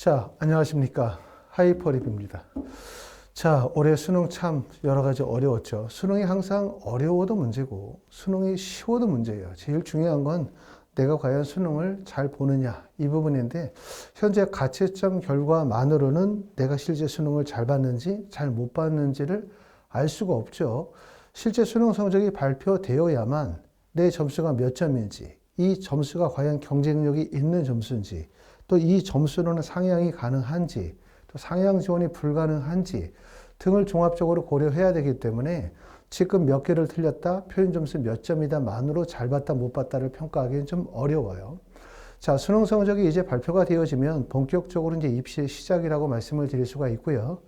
자, 안녕하십니까. 하이퍼립입니다. 자, 올해 수능 참 여러 가지 어려웠죠. 수능이 항상 어려워도 문제고 수능이 쉬워도 문제예요. 제일 중요한 건 내가 과연 수능을 잘 보느냐 이 부분인데, 현재 가채점 결과만으로는 내가 실제 수능을 잘 봤는지 잘 못 봤는지를 알 수가 없죠. 실제 수능 성적이 발표되어야만 내 점수가 몇 점인지, 이 점수가 과연 경쟁력이 있는 점수인지, 또 이 점수로는 상향이 가능한지, 또 상향 지원이 불가능한지 등을 종합적으로 고려해야 되기 때문에 지금 몇 개를 틀렸다, 표준 점수 몇 점이다 만으로 잘 봤다 못 봤다를 평가하기는 좀 어려워요. 자, 수능 성적이 이제 발표가 되어지면 본격적으로 이제 입시의 시작이라고 말씀을 드릴 수가 있고요.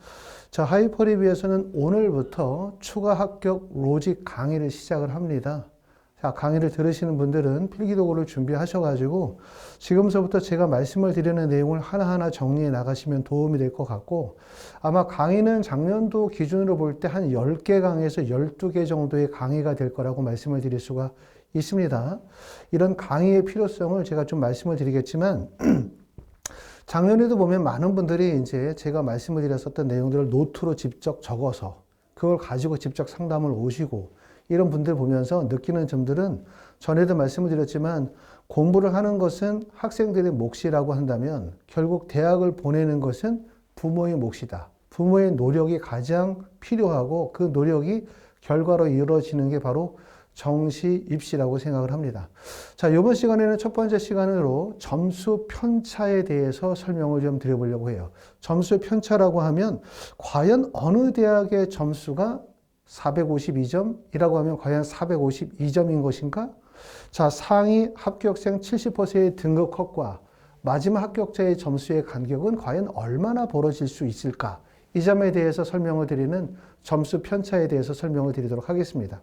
자, 하이퍼리뷰에서는 오늘부터 추가 합격 로직 강의를 시작을 합니다. 자, 강의를 들으시는 분들은 필기도구를 준비하셔가지고 지금서부터 제가 말씀을 드리는 내용을 하나하나 정리해 나가시면 도움이 될 것 같고, 아마 강의는 작년도 기준으로 볼 때 한 10개 강의에서 12개 정도의 강의가 될 거라고 말씀을 드릴 수가 있습니다. 이런 강의의 필요성을 제가 좀 말씀을 드리겠지만, 작년에도 보면 많은 분들이 이제 제가 말씀을 드렸었던 내용들을 노트로 직접 적어서 그걸 가지고 직접 상담을 오시고, 이런 분들 보면서 느끼는 점들은, 전에도 말씀을 드렸지만 공부를 하는 것은 학생들의 몫이라고 한다면 결국 대학을 보내는 것은 부모의 몫이다. 부모의 노력이 가장 필요하고 그 노력이 결과로 이루어지는 게 바로 정시 입시라고 생각을 합니다. 자, 이번 시간에는 첫 번째 시간으로 점수 편차에 대해서 설명을 좀 드려보려고 해요. 점수 편차라고 하면 과연 어느 대학의 점수가 452점이라고 하면 과연 452점인 것인가? 자, 상위 합격생 70%의 등급 컷과 마지막 합격자의 점수의 간격은 과연 얼마나 벌어질 수 있을까? 이 점에 대해서 설명을 드리는 점수 편차에 대해서 설명을 드리도록 하겠습니다.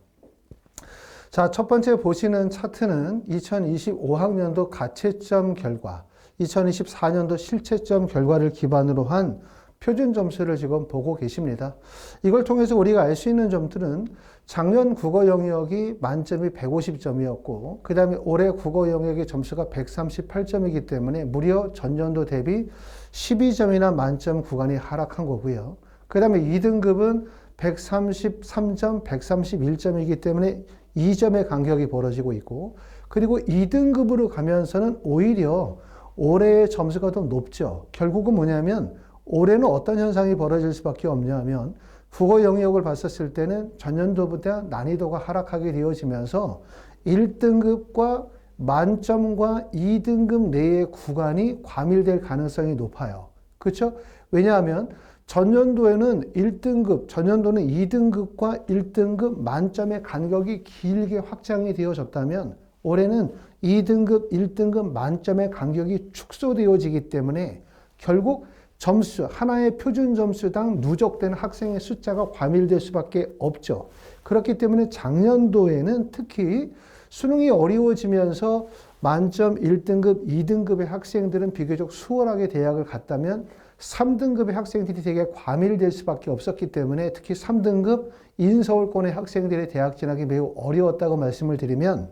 자, 첫 번째 보시는 차트는 2025학년도 가채점 결과, 2024년도 실채점 결과를 기반으로 한 표준 점수를 지금 보고 계십니다. 이걸 통해서 우리가 알 수 있는 점들은 작년 국어 영역이 만점이 150점이었고, 그 다음에 올해 국어 영역의 점수가 138점이기 때문에 무려 전년도 대비 12점이나 만점 구간이 하락한 거고요. 그 다음에 2등급은 133점, 131점이기 때문에 2점의 간격이 벌어지고 있고, 그리고 2등급으로 가면서는 오히려 올해의 점수가 더 높죠. 결국은 뭐냐면 올해는 어떤 현상이 벌어질 수밖에 없냐면, 국어 영역을 봤었을 때는 전년도보다 난이도가 하락하게 되어지면서 1등급과 만점과 2등급 내의 구간이 과밀될 가능성이 높아요. 그렇죠? 왜냐하면 전년도는 2등급과 1등급 만점의 간격이 길게 확장이 되어졌다면, 올해는 2등급, 1등급 만점의 간격이 축소되어지기 때문에 결국 점수, 하나의 표준 점수당 누적되는 학생의 숫자가 과밀될 수밖에 없죠. 그렇기 때문에 작년도에는 특히 수능이 어려워지면서 만점 1등급, 2등급의 학생들은 비교적 수월하게 대학을 갔다면 3등급의 학생들이 되게 과밀될 수밖에 없었기 때문에 특히 3등급 인서울권의 학생들의 대학 진학이 매우 어려웠다고 말씀을 드리면,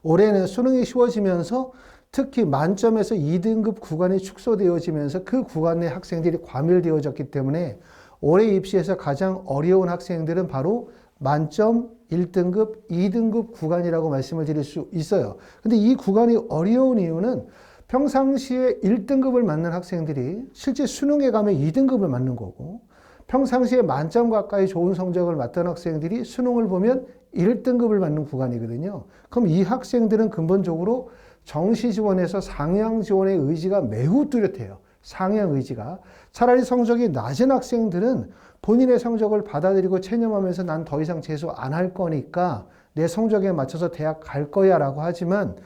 올해는 수능이 쉬워지면서 특히 만점에서 2등급 구간이 축소되어지면서 그 구간 내 학생들이 과밀되어졌기 때문에 올해 입시에서 가장 어려운 학생들은 바로 만점 1등급, 2등급 구간이라고 말씀을 드릴 수 있어요. 근데 이 구간이 어려운 이유는 평상시에 1등급을 맞는 학생들이 실제 수능에 가면 2등급을 맞는 거고, 평상시에 만점 가까이 좋은 성적을 맞던 학생들이 수능을 보면 1등급을 맞는 구간이거든요. 그럼 이 학생들은 근본적으로 정시 지원에서 상향 지원의 의지가 매우 뚜렷해요. 상향 의지가. 차라리 성적이 낮은 학생들은 본인의 성적을 받아들이고 체념하면서 난 더 이상 재수 안 할 거니까 내 성적에 맞춰서 대학 갈 거야 라고 하지만,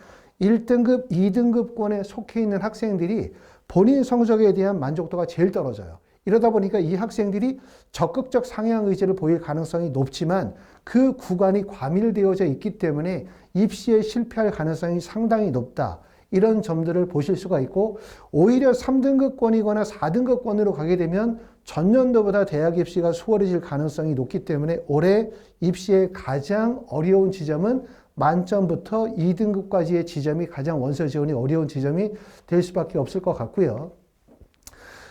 1등급, 2등급권에 속해 있는 학생들이 본인 성적에 대한 만족도가 제일 떨어져요. 이러다 보니까 이 학생들이 적극적 상향 의지를 보일 가능성이 높지만 그 구간이 과밀되어져 있기 때문에 입시에 실패할 가능성이 상당히 높다. 이런 점들을 보실 수가 있고, 오히려 3등급권이거나 4등급권으로 가게 되면 전년도보다 대학 입시가 수월해질 가능성이 높기 때문에 올해 입시의 가장 어려운 지점은 만점부터 2등급까지의 지점이 가장 원서 지원이 어려운 지점이 될 수밖에 없을 것 같고요.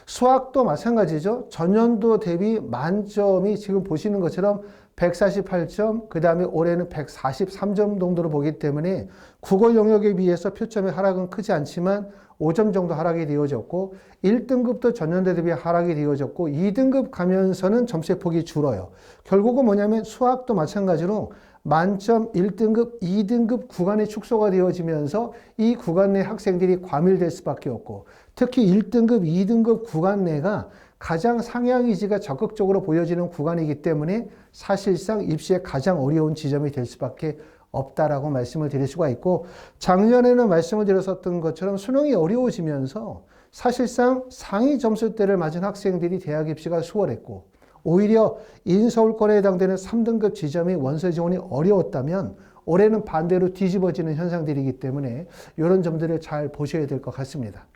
수학도 마찬가지죠. 전년도 대비 만점이 지금 보시는 것처럼 148점, 그 다음에 올해는 143점 정도로 보기 때문에 국어 영역에 비해서 표점의 하락은 크지 않지만 5점 정도 하락이 되어졌고 1등급도 전년도 대비 하락이 되어졌고 2등급 가면서는 점수의 폭이 줄어요. 결국은 뭐냐면 수학도 마찬가지로 만점 1등급, 2등급 구간의 축소가 되어지면서 이 구간 내 학생들이 과밀될 수밖에 없고 특히 1등급, 2등급 구간 내가 가장 상향 이지가 적극적으로 보여지는 구간이기 때문에 사실상 입시에 가장 어려운 지점이 될 수밖에 없다라고 말씀을 드릴 수가 있고 작년에는 말씀을 드렸었던 것처럼 수능이 어려워지면서 사실상 상위 점수대를 맞은 학생들이 대학 입시가 수월했고 오히려 인서울권에 해당되는 3등급 지점이 원서 지원이 어려웠다면 올해는 반대로 뒤집어지는 현상들이기 때문에 이런 점들을 잘 보셔야 될 것 같습니다.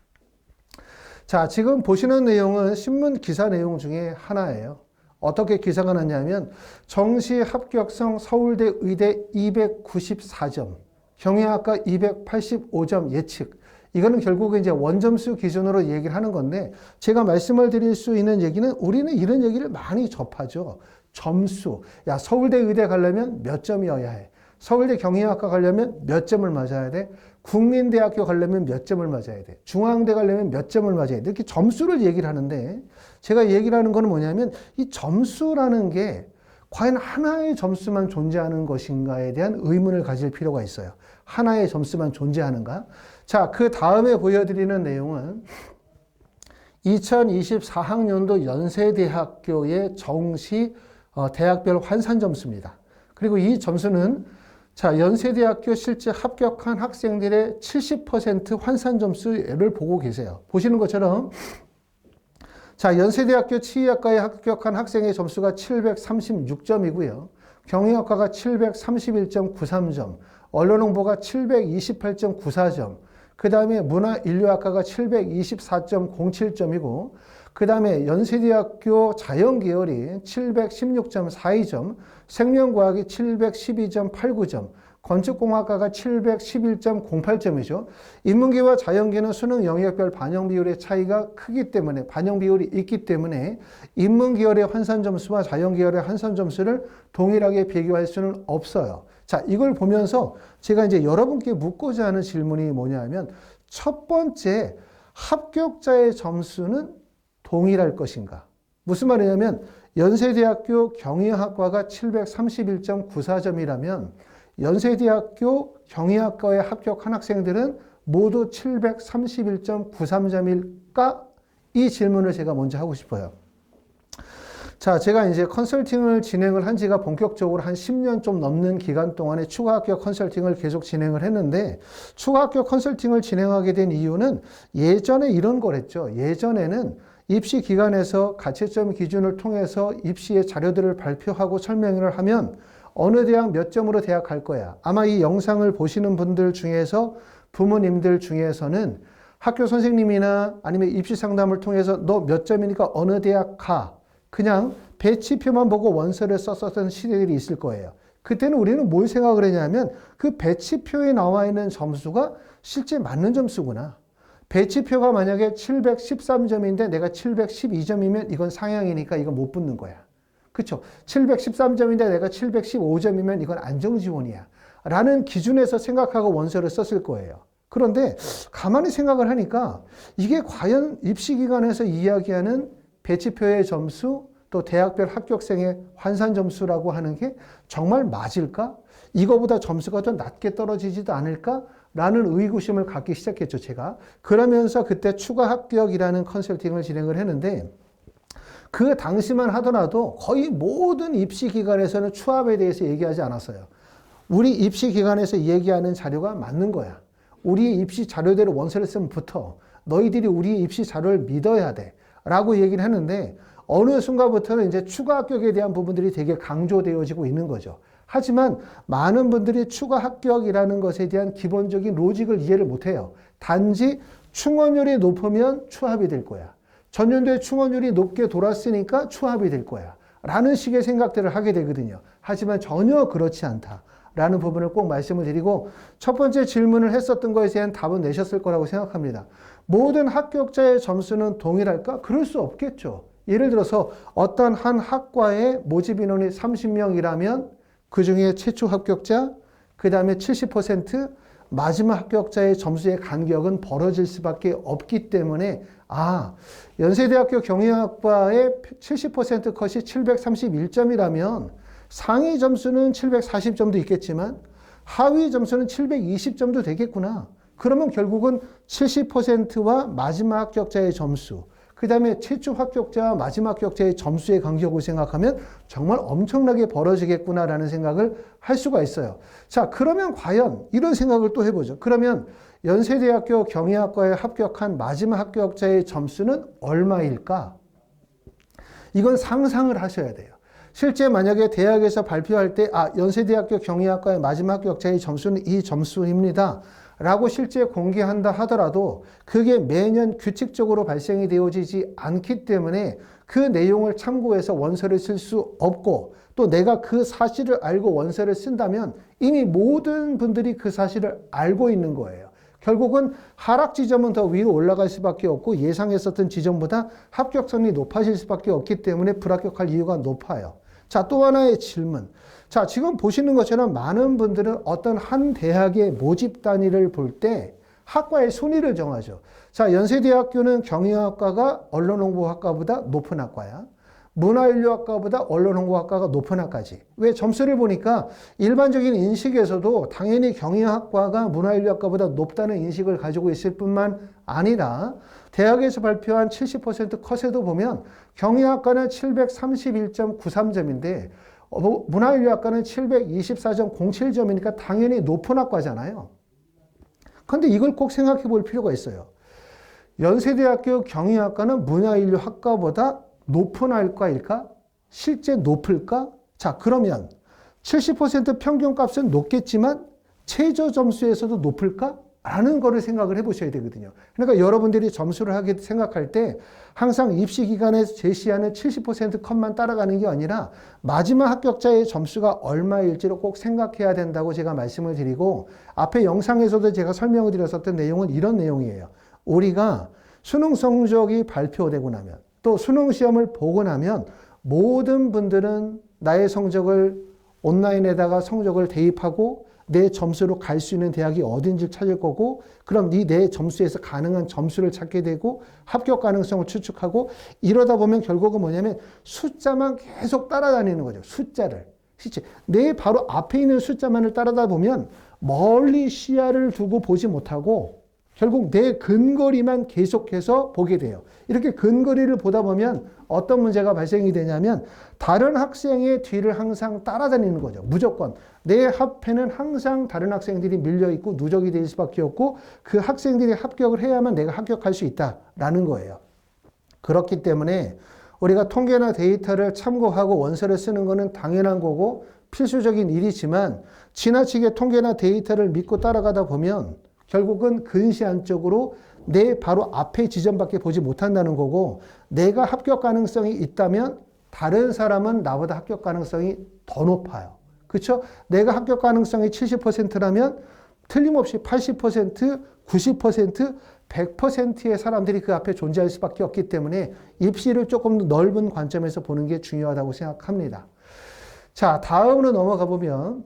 자, 지금 보시는 내용은 신문 기사 내용 중에 하나예요. 어떻게 기사가 났냐면 정시 합격성 서울대 의대 294점, 경영학과 285점 예측. 이거는 결국은 이제 원점수 기준으로 얘기를 하는 건데 제가 말씀을 드릴 수 있는 얘기는 우리는 이런 얘기를 많이 접하죠. 점수. 야, 서울대 의대 가려면 몇 점이어야 해. 서울대 경영학과 가려면 몇 점을 맞아야 돼. 국민대학교 가려면 몇 점을 맞아야 돼. 중앙대 가려면 몇 점을 맞아야 돼. 이렇게 점수를 얘기를 하는데 제가 얘기를 하는 거는 뭐냐면 이 점수라는 게 과연 하나의 점수만 존재하는 것인가에 대한 의문을 가질 필요가 있어요. 하나의 점수만 존재하는가? 자, 그 다음에 보여드리는 내용은 2024학년도 연세대학교의 정시 대학별 환산 점수입니다. 그리고 이 점수는 자, 연세대학교 실제 합격한 학생들의 70% 환산 점수를 보고 계세요. 보시는 것처럼 자, 연세대학교 치의학과에 합격한 학생의 점수가 736점이고요. 경영학과가 731.93점, 언론홍보가 728.94점, 그 다음에 문화인류학과가 724.07점이고 그 다음에 연세대학교 자연계열이 716.42점, 생명과학이 712.89점, 건축공학과가 711.08점이죠. 인문계와 자연계는 수능 영역별 반영 비율의 차이가 크기 때문에 반영 비율이 있기 때문에 인문계열의 환산 점수와 자연계열의 환산 점수를 동일하게 비교할 수는 없어요. 자, 이걸 보면서 제가 이제 여러분께 묻고자 하는 질문이 뭐냐면 첫 번째 합격자의 점수는 동일할 것인가? 무슨 말이냐면 연세대학교 경영학과가 731.94점이라면 연세대학교 경영학과에 합격한 학생들은 모두 731.93점일까? 이 질문을 제가 먼저 하고 싶어요. 자, 제가 이제 컨설팅을 진행을 한 지가 본격적으로 한 10년 좀 넘는 기간 동안에 추가 합격 컨설팅을 계속 진행을 했는데 추가 합격 컨설팅을 진행하게 된 이유는 예전에 이런 거랬죠. 예전에는 입시 기관에서 가채점 기준을 통해서 입시의 자료들을 발표하고 설명을 하면 어느 대학 몇 점으로 대학 갈 거야. 아마 이 영상을 보시는 분들 중에서 부모님들 중에서는 학교 선생님이나 아니면 입시 상담을 통해서 너 몇 점이니까 어느 대학 가. 그냥 배치표만 보고 원서를 썼었던 시대들이 있을 거예요. 그때는 우리는 뭘 생각을 했냐면 그 배치표에 나와 있는 점수가 실제 맞는 점수구나. 배치표가 만약에 713점인데 내가 712점이면 이건 상향이니까 이건 못 붙는 거야. 그렇죠? 713점인데 내가 715점이면 이건 안정지원이야. 라는 기준에서 생각하고 원서를 썼을 거예요. 그런데 가만히 생각을 하니까 이게 과연 입시기관에서 이야기하는 배치표의 점수 또 대학별 합격생의 환산 점수라고 하는 게 정말 맞을까? 이거보다 점수가 더 낮게 떨어지지도 않을까? 라는 의구심을 갖기 시작했죠, 제가. 그러면서 그때 추가 합격이라는 컨설팅을 진행을 했는데 그 당시만 하더라도 거의 모든 입시기관에서는 추합에 대해서 얘기하지 않았어요. 우리 입시기관에서 얘기하는 자료가 맞는 거야. 우리의 입시 자료대로 원서를 쓰면 붙어. 너희들이 우리의 입시 자료를 믿어야 돼. 라고 얘기를 했는데 어느 순간부터는 이제 추가 합격에 대한 부분들이 되게 강조되어지고 있는 거죠. 하지만 많은 분들이 추가 합격이라는 것에 대한 기본적인 로직을 이해를 못해요. 단지 충원율이 높으면 추합이 될 거야. 전년도에 충원율이 높게 돌았으니까 추합이 될 거야. 라는 식의 생각들을 하게 되거든요. 하지만 전혀 그렇지 않다. 라는 부분을 꼭 말씀을 드리고 첫 번째 질문을 했었던 것에 대한 답은 내셨을 거라고 생각합니다. 모든 합격자의 점수는 동일할까? 그럴 수 없겠죠. 예를 들어서 어떤 한 학과의 모집 인원이 30명이라면 그 중에 최초 합격자, 그 다음에 70%, 마지막 합격자의 점수의 간격은 벌어질 수밖에 없기 때문에 연세대학교 경영학과의 70% 컷이 731점이라면 상위 점수는 740점도 있겠지만 하위 점수는 720점도 되겠구나. 그러면 결국은 70%와 마지막 합격자의 점수, 그 다음에 최초 합격자와 마지막 합격자의 점수의 간격을 생각하면 정말 엄청나게 벌어지겠구나라는 생각을 할 수가 있어요. 자, 그러면 과연 이런 생각을 또 해보죠. 그러면 연세대학교 경영학과에 합격한 마지막 합격자의 점수는 얼마일까? 이건 상상을 하셔야 돼요. 실제 만약에 대학에서 발표할 때 연세대학교 경영학과의 마지막 합격자의 점수는 이 점수입니다 라고 실제 공개한다 하더라도 그게 매년 규칙적으로 발생이 되어지지 않기 때문에 그 내용을 참고해서 원서를 쓸 수 없고, 또 내가 그 사실을 알고 원서를 쓴다면 이미 모든 분들이 그 사실을 알고 있는 거예요. 결국은 하락 지점은 더 위로 올라갈 수밖에 없고 예상했었던 지점보다 합격선이 높아질 수밖에 없기 때문에 불합격할 이유가 높아요. 자, 또 하나의 질문. 자, 지금 보시는 것처럼 많은 분들은 어떤 한 대학의 모집 단위를 볼 때 학과의 순위를 정하죠. 자, 연세대학교는 경영학과가 언론홍보학과보다 높은 학과야. 문화인류학과보다 언론홍보학과가 높은 학과지. 왜? 점수를 보니까 일반적인 인식에서도 당연히 경영학과가 문화인류학과보다 높다는 인식을 가지고 있을 뿐만 아니라 대학에서 발표한 70% 컷에도 보면 경영학과는 731.93점인데 문화인류학과는 724.07점이니까 당연히 높은 학과잖아요. 그런데 이걸 꼭 생각해 볼 필요가 있어요. 연세대학교 경영학과는 문화인류학과보다 높은 학과일까? 실제 높을까? 자, 그러면 70% 평균값은 높겠지만 최저 점수에서도 높을까? 라는 거를 생각을 해보셔야 되거든요. 그러니까 여러분들이 점수를 하게 생각할 때 항상 입시 기간에 제시하는 70% 컷만 따라가는 게 아니라 마지막 합격자의 점수가 얼마일지를 꼭 생각해야 된다고 제가 말씀을 드리고, 앞에 영상에서도 제가 설명을 드렸었던 내용은 이런 내용이에요. 우리가 수능 성적이 발표되고 나면 또 수능 시험을 보고 나면 모든 분들은 나의 성적을 온라인에다가 성적을 대입하고 내 점수로 갈 수 있는 대학이 어딘지 찾을 거고, 그럼 내 점수에서 가능한 점수를 찾게 되고 합격 가능성을 추측하고, 이러다 보면 결국은 뭐냐면 숫자만 계속 따라다니는 거죠. 숫자를. 실제 내 바로 앞에 있는 숫자만을 따라다 보면 멀리 시야를 두고 보지 못하고 결국 내 근거리만 계속해서 보게 돼요. 이렇게 근거리를 보다 보면 어떤 문제가 발생이 되냐면 다른 학생의 뒤를 항상 따라다니는 거죠. 무조건. 내 앞에는 항상 다른 학생들이 밀려있고 누적이 될 수밖에 없고 그 학생들이 합격을 해야만 내가 합격할 수 있다라는 거예요. 그렇기 때문에 우리가 통계나 데이터를 참고하고 원서를 쓰는 것은 당연한 거고 필수적인 일이지만 지나치게 통계나 데이터를 믿고 따라가다 보면 결국은 근시안적으로 내 바로 앞에 지점밖에 보지 못한다는 거고, 내가 합격 가능성이 있다면 다른 사람은 나보다 합격 가능성이 더 높아요. 그렇죠? 내가 합격 가능성이 70%라면 틀림없이 80%, 90%, 100%의 사람들이 그 앞에 존재할 수밖에 없기 때문에 입시를 조금 더 넓은 관점에서 보는 게 중요하다고 생각합니다. 자, 다음으로 넘어가 보면,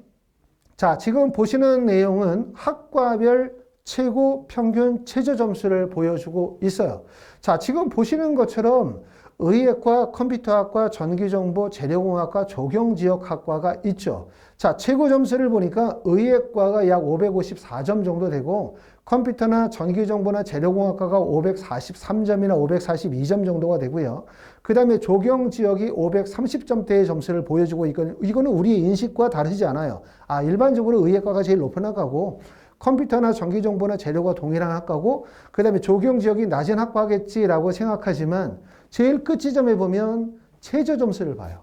자, 지금 보시는 내용은 학과별 최고 평균 최저 점수를 보여주고 있어요. 자, 지금 보시는 것처럼 의예과, 컴퓨터학과, 전기정보, 재료공학과, 조경지역학과가 있죠. 자, 최고 점수를 보니까 의예과가 약 554점 정도 되고 컴퓨터나 전기정보나 재료공학과가 543점이나 542점 정도가 되고요. 그 다음에 조경지역이 530점대의 점수를 보여주고 이거는 우리의 인식과 다르지 않아요. 일반적으로 의예과가 제일 높은 학과고 컴퓨터나 전기정보나 재료가 동일한 학과고 그 다음에 조경지역이 낮은 학과겠지라고 생각하지만 제일 끝 지점에 보면 최저 점수를 봐요.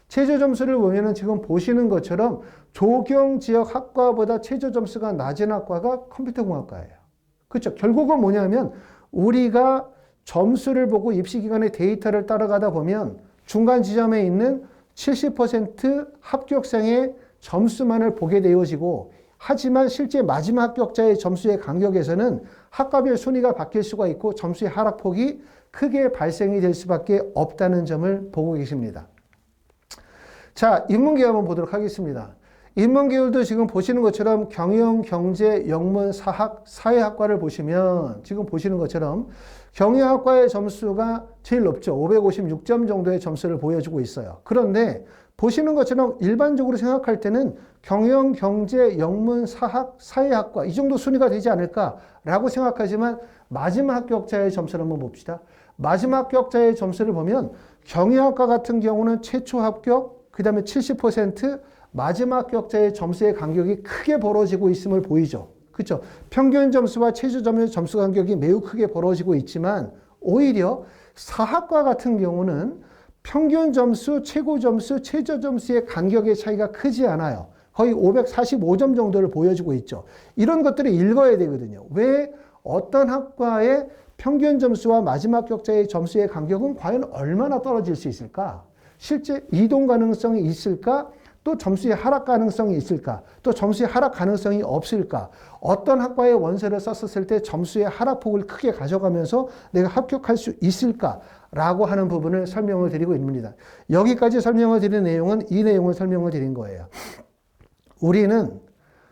최저 점수를 보면은 지금 보시는 것처럼 조경지역 학과보다 최저 점수가 낮은 학과가 컴퓨터공학과예요. 그렇죠? 결국은 뭐냐면 우리가 점수를 보고 입시기관의 데이터를 따라가다 보면 중간 지점에 있는 70% 합격생의 점수만을 보게 되어지고, 하지만 실제 마지막 합격자의 점수의 간격에서는 학과별 순위가 바뀔 수가 있고 점수의 하락폭이 크게 발생이 될 수밖에 없다는 점을 보고 계십니다. 자, 인문계 한번 보도록 하겠습니다. 인문계열도 지금 보시는 것처럼 경영, 경제, 영문, 사학, 사회학과를 보시면 지금 보시는 것처럼 경영학과의 점수가 제일 높죠. 556점 정도의 점수를 보여주고 있어요. 그런데 보시는 것처럼 일반적으로 생각할 때는 경영, 경제, 영문, 사학, 사회학과 이 정도 순위가 되지 않을까라고 생각하지만 마지막 합격자의 점수를 한번 봅시다. 마지막 합격자의 점수를 보면 경영학과 같은 경우는 최초 합격, 그 다음에 70%, 마지막 합격자의 점수의 간격이 크게 벌어지고 있음을 보이죠. 그렇죠? 평균 점수와 최저 점수 간격이 매우 크게 벌어지고 있지만 오히려 사학과 같은 경우는 평균 점수, 최고 점수, 최저 점수의 간격의 차이가 크지 않아요. 거의 545점 정도를 보여주고 있죠. 이런 것들을 읽어야 되거든요. 왜 어떤 학과의 평균 점수와 마지막 합격자의 점수의 간격은 과연 얼마나 떨어질 수 있을까? 실제 이동 가능성이 있을까? 또 점수의 하락 가능성이 있을까? 또 점수의 하락 가능성이 없을까? 어떤 학과의 원서를 썼을 때 점수의 하락폭을 크게 가져가면서 내가 합격할 수 있을까? 라고 하는 부분을 설명을 드리고 있습니다. 여기까지 설명을 드린 내용은 이 내용을 설명을 드린 거예요. 우리는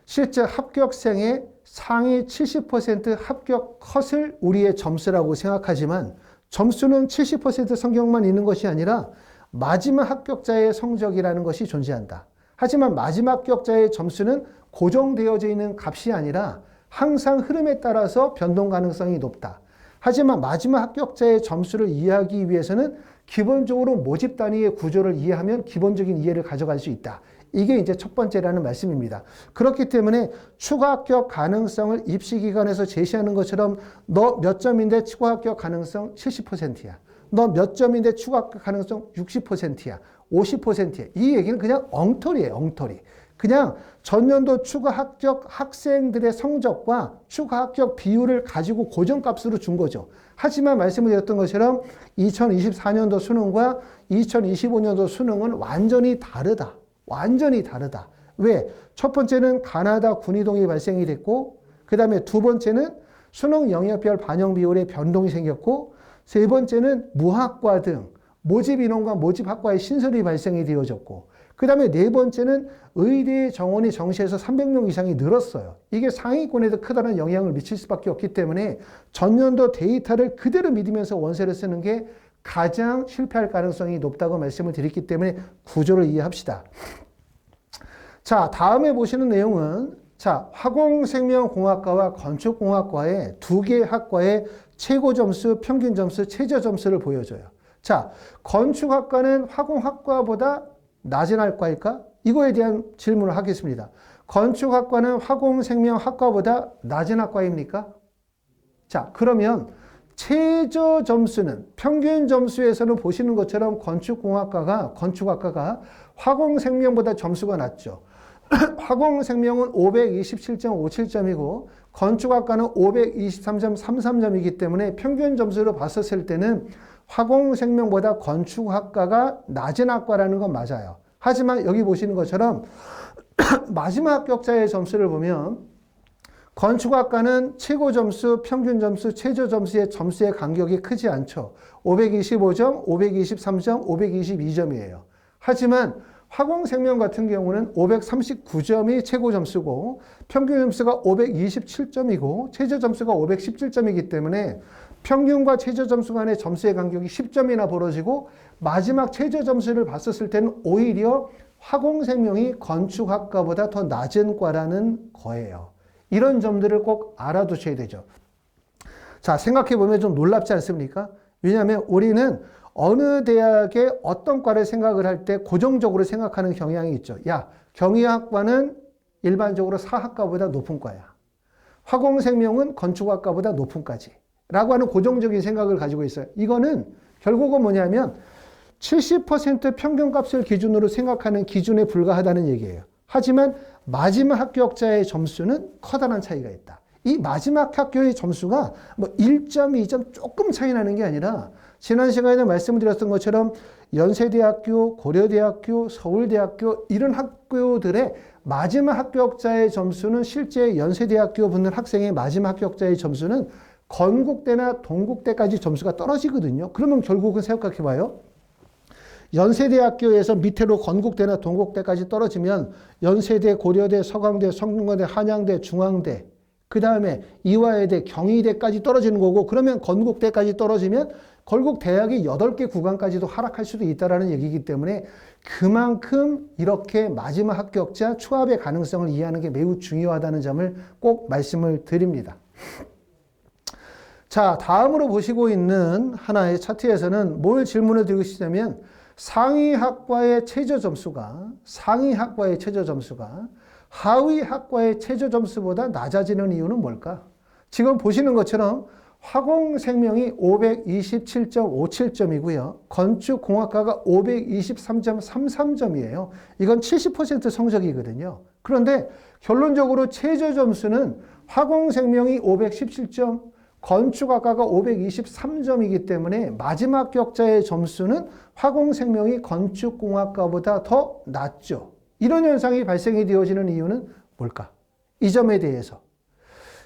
실제 합격생의 상위 70% 합격 컷을 우리의 점수라고 생각하지만 점수는 70% 성격만 있는 것이 아니라 마지막 합격자의 성적이라는 것이 존재한다. 하지만 마지막 합격자의 점수는 고정되어져 있는 값이 아니라 항상 흐름에 따라서 변동 가능성이 높다. 하지만 마지막 합격자의 점수를 이해하기 위해서는 기본적으로 모집 단위의 구조를 이해하면 기본적인 이해를 가져갈 수 있다. 이게 이제 첫 번째라는 말씀입니다. 그렇기 때문에 추가 합격 가능성을 입시기관에서 제시하는 것처럼 너 몇 점인데 추가 합격 가능성 70%야. 너 몇 점인데 추가 합격 가능성 60%야. 50%야. 이 얘기는 그냥 엉터리예요. 엉터리. 그냥 전년도 추가 합격 학생들의 성적과 추가 합격 비율을 가지고 고정값으로 준 거죠. 하지만 말씀을 드렸던 것처럼 2024년도 수능과 2025년도 수능은 완전히 다르다. 완전히 다르다. 왜? 첫 번째는 가나다 군이동이 발생이 됐고, 그 다음에 두 번째는 수능 영역별 반영 비율의 변동이 생겼고, 세 번째는 무학과 등 모집 인원과 모집 학과의 신설이 발생이 되어졌고, 그 다음에 네 번째는 의대 정원이 정시에서 300명 이상이 늘었어요. 이게 상위권에도 크다는 영향을 미칠 수밖에 없기 때문에 전년도 데이터를 그대로 믿으면서 원서를 쓰는 게 가장 실패할 가능성이 높다고 말씀을 드렸기 때문에 구조를 이해합시다. 자, 다음에 보시는 내용은 자, 화공생명공학과와 건축공학과의 두 개 학과의 최고 점수, 평균 점수, 최저 점수를 보여줘요. 자, 건축학과는 화공학과보다 낮은 학과일까? 이거에 대한 질문을 하겠습니다. 건축학과는 화공생명학과보다 낮은 학과입니까? 자, 그러면 최저 점수는 평균 점수에서는 보시는 것처럼 건축학과가 화공생명보다 점수가 낮죠. 화공생명은 527.57점이고 건축학과는 523.33점이기 때문에 평균 점수로 봤었을 때는 화공생명보다 건축학과가 낮은 학과라는 건 맞아요. 하지만 여기 보시는 것처럼 마지막 합격자의 점수를 보면 건축학과는 최고 점수, 평균 점수, 최저 점수의 점수의 간격이 크지 않죠. 525점, 523점, 522점이에요. 하지만 화공생명 같은 경우는 539점이 최고 점수고 평균 점수가 527점이고 최저 점수가 517점이기 때문에 평균과 최저 점수 간의 점수의 간격이 10점이나 벌어지고 마지막 최저 점수를 봤었을 때는 오히려 화공생명이 건축학과보다 더 낮은 과라는 거예요. 이런 점들을 꼭 알아두셔야 되죠. 자, 생각해보면 좀 놀랍지 않습니까? 왜냐하면 우리는 어느 대학의 어떤 과를 생각을 할 때 고정적으로 생각하는 경향이 있죠. 야, 경희학과는 일반적으로 사학과보다 높은 과야. 화공생명은 건축학과보다 높은 과지. 라고 하는 고정적인 생각을 가지고 있어요. 이거는 결국은 뭐냐면 70% 평균값을 기준으로 생각하는 기준에 불과하다는 얘기예요. 하지만 마지막 합격자의 점수는 커다란 차이가 있다. 이 마지막 학교의 점수가 뭐 1점, 2점 조금 차이 나는 게 아니라 지난 시간에 말씀을 드렸던 것처럼 연세대학교, 고려대학교, 서울대학교 이런 학교들의 마지막 합격자의 점수는 실제 연세대학교 붙는 학생의 마지막 합격자의 점수는 건국대나 동국대까지 점수가 떨어지거든요. 그러면 결국은 생각해 봐요. 연세대학교에서 밑으로 건국대나 동국대까지 떨어지면 연세대, 고려대, 서강대, 성균관대, 한양대, 중앙대 그 다음에 이화여대, 경희대까지 떨어지는 거고 그러면 건국대까지 떨어지면 결국 대학이 8개 구간까지도 하락할 수도 있다는 얘기이기 때문에 그만큼 이렇게 마지막 합격자 추합의 가능성을 이해하는 게 매우 중요하다는 점을 꼭 말씀을 드립니다. 자, 다음으로 보시고 있는 하나의 차트에서는 뭘 질문을 드리고 싶냐면 상위 학과의 최저 점수가 하위 학과의 최저 점수보다 낮아지는 이유는 뭘까? 지금 보시는 것처럼 화공생명이 527.57점이고요. 건축공학과가 523.33점이에요. 이건 70% 성적이거든요. 그런데 결론적으로 최저 점수는 화공생명이 517점, 건축학과가 523점이기 때문에 마지막 합격자의 점수는 화공생명이 건축공학과보다 더 낮죠. 이런 현상이 발생이 되어지는 이유는 뭘까? 이 점에 대해서.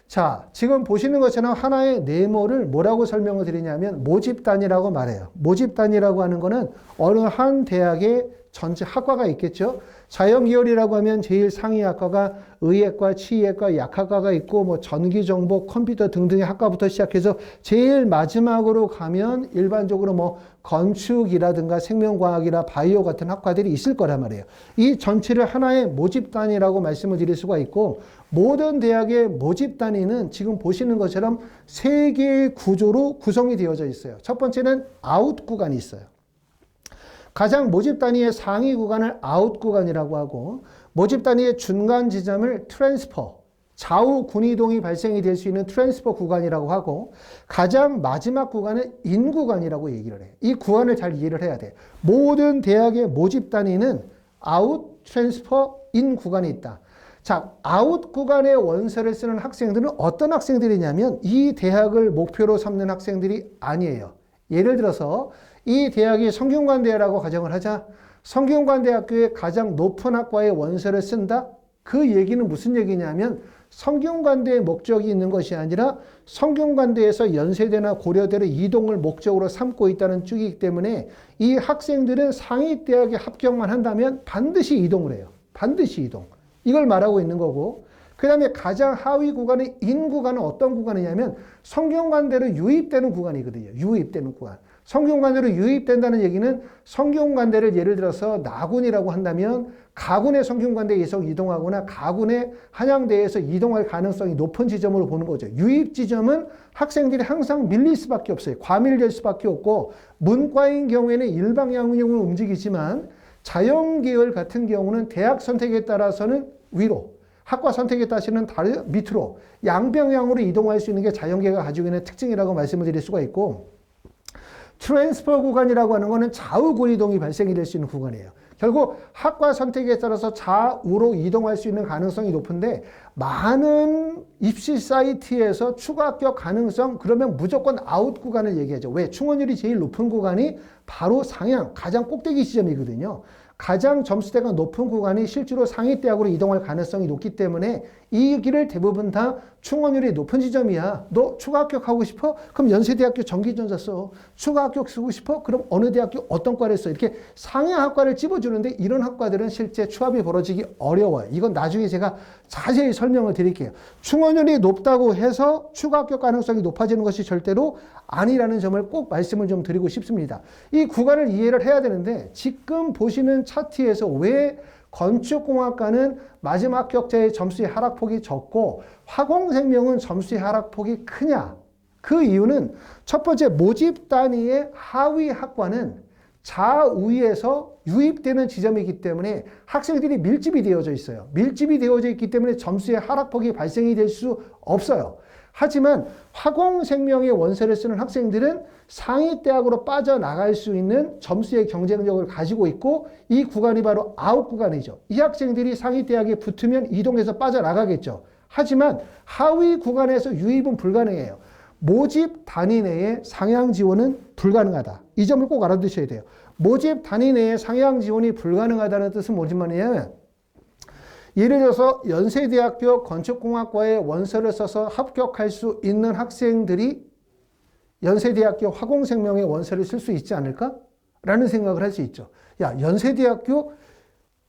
자, 지금 보시는 것처럼 하나의 네모를 뭐라고 설명을 드리냐면 모집단이라고 말해요. 모집단이라고 하는 거는 어느 한 대학의 전체 학과가 있겠죠. 자연계열이라고 하면 제일 상위 학과가 의예과, 치의예과, 약학과가 있고 뭐 전기정보, 컴퓨터 등등의 학과부터 시작해서 제일 마지막으로 가면 일반적으로 뭐 건축이라든가 생명과학이나 바이오 같은 학과들이 있을 거란 말이에요. 이 전체를 하나의 모집단이라고 말씀을 드릴 수가 있고 모든 대학의 모집단위는 지금 보시는 것처럼 세 개의 구조로 구성이 되어져 있어요. 첫 번째는 아웃 구간이 있어요. 가장 모집 단위의 상위 구간을 아웃 구간이라고 하고 모집 단위의 중간 지점을 트랜스퍼, 좌우 군이동이 발생이 될 수 있는 트랜스퍼 구간이라고 하고 가장 마지막 구간은 인 구간이라고 얘기를 해요. 이 구간을 잘 이해를 해야 돼. 모든 대학의 모집 단위는 아웃, 트랜스퍼, 인 구간이 있다. 자, 아웃 구간의 원서를 쓰는 학생들은 어떤 학생들이냐면 이 대학을 목표로 삼는 학생들이 아니에요. 예를 들어서 이 대학이 성균관대라고 가정을 하자. 성균관대학교의 가장 높은 학과의 원서를 쓴다? 그 얘기는 무슨 얘기냐면 성균관대의 목적이 있는 것이 아니라 성균관대에서 연세대나 고려대로 이동을 목적으로 삼고 있다는 쪽이기 때문에 이 학생들은 상위대학에 합격만 한다면 반드시 이동을 해요. 반드시 이동. 이걸 말하고 있는 거고 그 다음에 가장 하위 구간의 인 구간은 어떤 구간이냐면 성균관대로 유입되는 구간이거든요. 유입되는 구간. 성균관대로 유입된다는 얘기는 성균관대를 예를 들어서 나군이라고 한다면 가군의 성균관대에서 이동하거나 가군의 한양대에서 이동할 가능성이 높은 지점으로 보는 거죠. 유입 지점은 학생들이 항상 밀릴 수밖에 없어요. 과밀될 수밖에 없고 문과인 경우에는 일방향으로 움직이지만 자연계열 같은 경우는 대학 선택에 따라서는 위로 학과 선택에 따라서는 밑으로 양방향으로 이동할 수 있는 게 자연계가 가지고 있는 특징이라고 말씀을 드릴 수가 있고 트랜스퍼 구간이라고 하는 것은 좌우 군이동이 발생이 될 수 있는 구간이에요. 결국 학과 선택에 따라서 좌우로 이동할 수 있는 가능성이 높은데 많은 입시 사이트에서 추가 합격 가능성 그러면 무조건 아웃 구간을 얘기하죠. 왜? 충원율이 제일 높은 구간이 바로 상향, 가장 꼭대기 지점이거든요. 가장 점수대가 높은 구간이 실제로 상위대학으로 이동할 가능성이 높기 때문에 이 길을 대부분 다 충원율이 높은 지점이야. 너 추가 합격하고 싶어? 그럼 연세대학교 전기전자 써. 추가 합격 쓰고 싶어? 그럼 어느 대학교 어떤 과를 써. 이렇게 상향 학과를 찝어주는데 이런 학과들은 실제 추합이 벌어지기 어려워요. 이건 나중에 제가 자세히 설명을 드릴게요. 충원율이 높다고 해서 추가 합격 가능성이 높아지는 것이 절대로 아니라는 점을 꼭 말씀을 좀 드리고 싶습니다. 이 구간을 이해를 해야 되는데 지금 보시는 차트에서 왜 건축공학과는 마지막 합격자의 점수의 하락폭이 적고 화공생명은 점수의 하락폭이 크냐? 그 이유는 첫 번째 모집 단위의 하위 학과는 좌우에서 유입되는 지점이기 때문에 학생들이 밀집이 되어져 있어요. 밀집이 되어져 있기 때문에 점수의 하락폭이 발생이 될 수 없어요. 하지만 화공생명의 원서를 쓰는 학생들은 상위대학으로 빠져나갈 수 있는 점수의 경쟁력을 가지고 있고 이 구간이 바로 아웃 구간이죠. 이 학생들이 상위대학에 붙으면 이동해서 빠져나가겠죠. 하지만 하위 구간에서 유입은 불가능해요. 모집 단위 내에 상향 지원은 불가능하다. 이 점을 꼭 알아두셔야 돼요. 모집 단위 내에 상향 지원이 불가능하다는 뜻은 뭐지 말이냐면, 예를 들어서 연세대학교 건축공학과에 원서를 써서 합격할 수 있는 학생들이 연세대학교 화공생명에 원서를 쓸 수 있지 않을까? 라는 생각을 할 수 있죠. 야, 연세대학교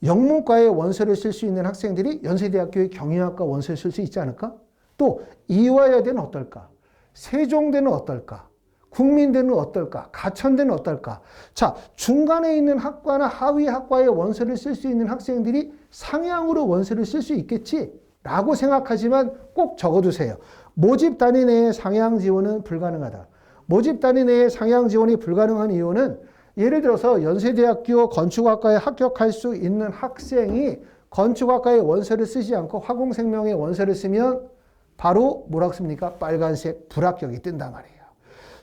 영문과에 원서를 쓸 수 있는 학생들이 연세대학교의 경영학과 원서를 쓸 수 있지 않을까? 또 이화여대는 어떨까? 세종대는 어떨까? 국민대는 어떨까? 가천대는 어떨까? 자, 중간에 있는 학과나 하위 학과에 원서를 쓸 수 있는 학생들이 상향으로 원서를 쓸 수 있겠지? 라고 생각하지만 꼭 적어두세요. 모집 단위 내에 상향 지원은 불가능하다. 모집 단위 내에 상향 지원이 불가능한 이유는 예를 들어서 연세대학교 건축학과에 합격할 수 있는 학생이 건축학과에 원서를 쓰지 않고 화공생명에 원서를 쓰면 바로 뭐라고 씁니까? 빨간색 불합격이 뜬단 말이에요.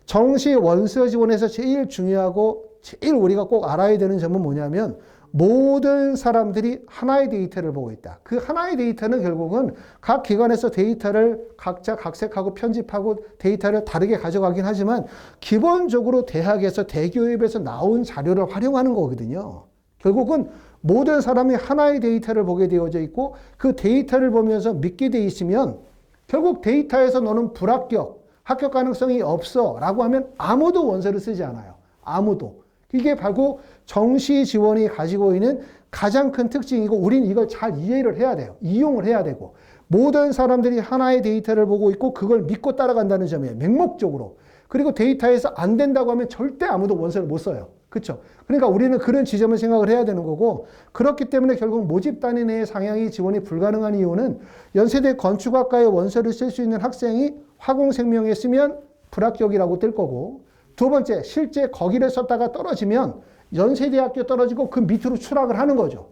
정시 원서 지원에서 제일 중요하고 제일 우리가 꼭 알아야 되는 점은 뭐냐면 모든 사람들이 하나의 데이터를 보고 있다. 그 하나의 데이터는 결국은 각 기관에서 데이터를 각자 각색하고 편집하고 데이터를 다르게 가져가긴 하지만 기본적으로 대학에서 대교협에서 나온 자료를 활용하는 거거든요. 결국은 모든 사람이 하나의 데이터를 보게 되어져 있고 그 데이터를 보면서 믿게 돼 있으면 결국 데이터에서 너는 불합격, 합격 가능성이 없어 라고 하면 아무도 원서를 쓰지 않아요. 아무도. 이게 바로 정시 지원이 가지고 있는 가장 큰 특징이고 우리는 이걸 잘 이해를 해야 돼요. 이용을 해야 되고 모든 사람들이 하나의 데이터를 보고 있고 그걸 믿고 따라간다는 점이에요. 맹목적으로. 그리고 데이터에서 안 된다고 하면 절대 아무도 원서를 못 써요. 그렇죠? 그러니까 우리는 그런 지점을 생각을 해야 되는 거고 그렇기 때문에 결국 모집 단위 내에 상향이 지원이 불가능한 이유는 연세대 건축학과에 원서를 쓸 수 있는 학생이 화공생명에 쓰면 불합격이라고 뜰 거고 두 번째, 실제 거기를 썼다가 떨어지면 연세대학교 떨어지고 그 밑으로 추락을 하는 거죠.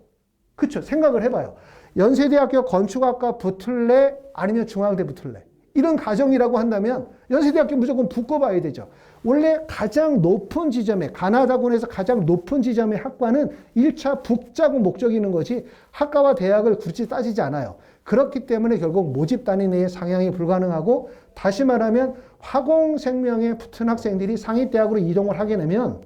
그렇죠? 생각을 해봐요. 연세대학교 건축학과 붙을래? 아니면 중앙대 붙을래? 이런 가정이라고 한다면 연세대학교 무조건 붙고봐야 되죠. 원래 가장 높은 지점에 가나다군에서 가장 높은 지점의 학과는 1차 붙자고 목적이 있는 거지 학과와 대학을 굳이 따지지 않아요. 그렇기 때문에 결국 모집 단위 내에 상향이 불가능하고 다시 말하면 화공생명에 붙은 학생들이 상위대학으로 이동을 하게 되면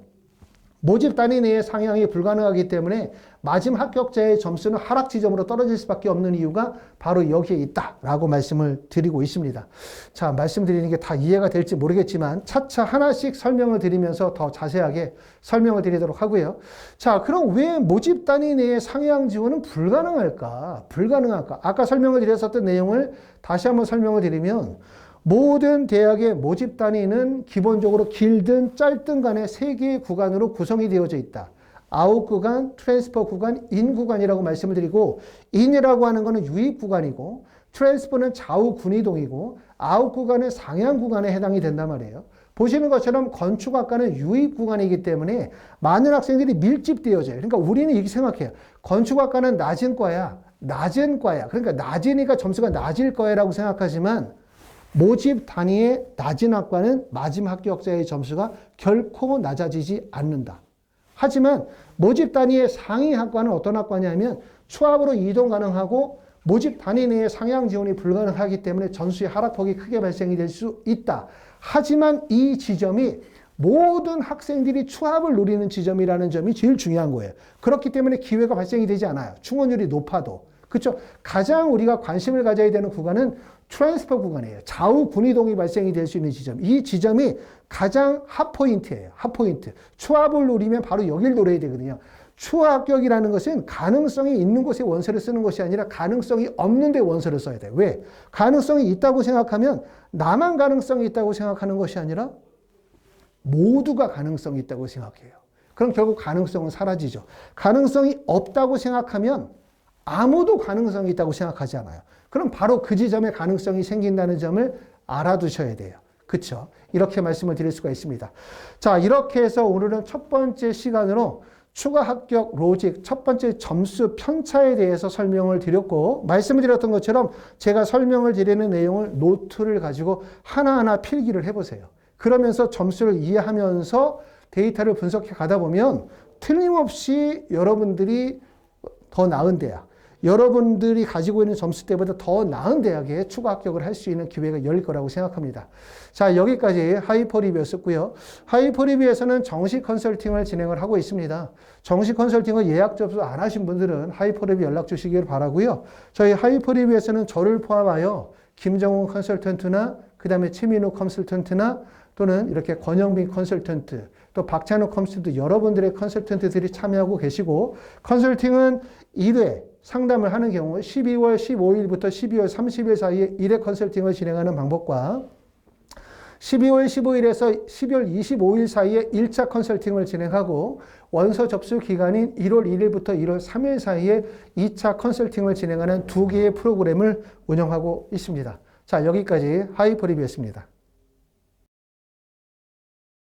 모집 단위 내에 상향이 불가능하기 때문에 마지막 합격자의 점수는 하락 지점으로 떨어질 수밖에 없는 이유가 바로 여기에 있다라고 말씀을 드리고 있습니다. 자, 말씀드리는 게 다 이해가 될지 모르겠지만 차차 하나씩 설명을 드리면서 더 자세하게 설명을 드리도록 하고요. 자, 그럼 왜 모집 단위 내의 상향 지원은 불가능할까? 불가능할까? 아까 설명을 드렸었던 내용을 다시 한번 설명을 드리면 모든 대학의 모집 단위는 기본적으로 길든 짧든 간에 3개의 구간으로 구성이 되어져 있다. 아웃 구간, 트랜스퍼 구간, 인 구간이라고 말씀을 드리고 인이라고 하는 것은 유입 구간이고 트랜스퍼는 좌우 군이동이고 아웃 구간은 상향 구간에 해당이 된단 말이에요. 보시는 것처럼 건축학과는 유입 구간이기 때문에 많은 학생들이 밀집되어져요. 그러니까 우리는 이렇게 생각해요. 건축학과는 낮은 과야. 낮은 과야. 그러니까 낮으니까 점수가 낮을 거야라고 생각하지만 모집 단위의 낮은 학과는 마지막 합격자의 점수가 결코 낮아지지 않는다. 하지만 모집 단위의 상위 학과는 어떤 학과냐면 추합으로 이동 가능하고 모집 단위 내에 상향 지원이 불가능하기 때문에 점수의 하락폭이 크게 발생이 될 수 있다. 하지만 이 지점이 모든 학생들이 추합을 노리는 지점이라는 점이 제일 중요한 거예요. 그렇기 때문에 기회가 발생이 되지 않아요. 충원율이 높아도. 그렇죠? 가장 우리가 관심을 가져야 되는 구간은 트랜스퍼 구간이에요. 좌우 군이동이 발생이 될 수 있는 지점. 이 지점이 가장 핫포인트예요. 핫포인트. 추합을 노리면 바로 여길 노려야 되거든요. 추합격이라는 것은 가능성이 있는 곳에 원서를 쓰는 것이 아니라 가능성이 없는 데 원서를 써야 돼요. 왜? 가능성이 있다고 생각하면 나만 가능성이 있다고 생각하는 것이 아니라 모두가 가능성이 있다고 생각해요. 그럼 결국 가능성은 사라지죠. 가능성이 없다고 생각하면 아무도 가능성이 있다고 생각하지 않아요. 그럼 바로 그 지점에 가능성이 생긴다는 점을 알아두셔야 돼요. 그렇죠? 이렇게 말씀을 드릴 수가 있습니다. 자, 이렇게 해서 오늘은 첫 번째 시간으로 추가 합격 로직 첫 번째 점수 편차에 대해서 설명을 드렸고 말씀을 드렸던 것처럼 제가 설명을 드리는 내용을 노트를 가지고 하나하나 필기를 해보세요. 그러면서 점수를 이해하면서 데이터를 분석해 가다 보면 틀림없이 여러분들이 더 나은 대학, 여러분들이 가지고 있는 점수대보다 더 나은 대학에 추가 합격을 할 수 있는 기회가 열릴 거라고 생각합니다. 자, 여기까지 하이퍼 리뷰였었고요. 하이퍼 리뷰에서는 정식 컨설팅을 진행을 하고 있습니다. 정식 컨설팅을 예약 접수 안 하신 분들은 하이퍼 리뷰 연락 주시길 바라고요. 저희 하이퍼 리뷰에서는 저를 포함하여 김정훈 컨설턴트나 그 다음에 최민우 컨설턴트나 또는 이렇게 권영빈 컨설턴트, 또 박찬욱 컨설턴트, 여러분들의 컨설턴트들이 참여하고 계시고, 컨설팅은 1회 상담을 하는 경우 12월 15일부터 12월 30일 사이에 1회 컨설팅을 진행하는 방법과 12월 15일에서 12월 25일 사이에 1차 컨설팅을 진행하고 원서 접수 기간인 1월 1일부터 1월 3일 사이에 2차 컨설팅을 진행하는 두 개의 프로그램을 운영하고 있습니다. 자, 여기까지 하이퍼 리뷰였습니다.